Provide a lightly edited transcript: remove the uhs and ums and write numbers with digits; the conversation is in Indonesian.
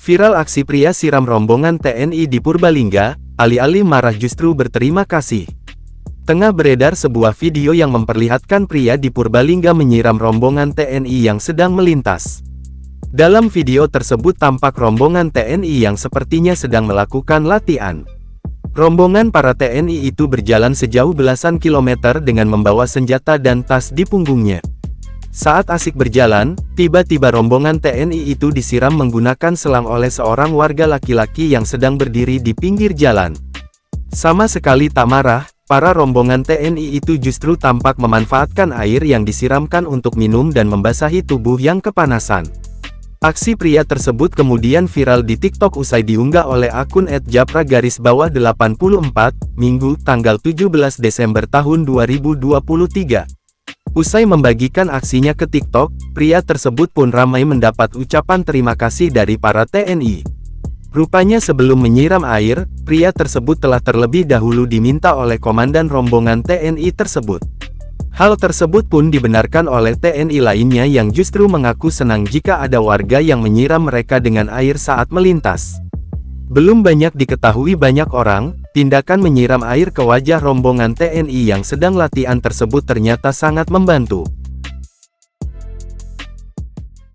Viral aksi pria siram rombongan TNI di Purbalingga, alih-alih marah justru berterima kasih. Tengah beredar sebuah video yang memperlihatkan pria di Purbalingga menyiram rombongan TNI yang sedang melintas. Dalam video tersebut tampak rombongan TNI yang sepertinya sedang melakukan latihan. Rombongan para TNI itu berjalan sejauh belasan kilometer dengan membawa senjata dan tas di punggungnya. Saat asik berjalan, tiba-tiba rombongan TNI itu disiram menggunakan selang oleh seorang warga laki-laki yang sedang berdiri di pinggir jalan. Sama sekali tak marah, para rombongan TNI itu justru tampak memanfaatkan air yang disiramkan untuk minum dan membasahi tubuh yang kepanasan. Aksi pria tersebut kemudian viral di TikTok usai diunggah oleh akun @japra_84, Minggu, tanggal 17 Desember tahun 2023. Usai membagikan aksinya ke TikTok, pria tersebut pun ramai mendapat ucapan terima kasih dari para TNI. Rupanya sebelum menyiram air, pria tersebut telah terlebih dahulu diminta oleh komandan rombongan TNI tersebut. Hal tersebut pun dibenarkan oleh TNI lainnya yang justru mengaku senang jika ada warga yang menyiram mereka dengan air saat melintas. Belum banyak diketahui banyak orang, tindakan menyiram air ke wajah rombongan TNI yang sedang latihan tersebut ternyata sangat membantu.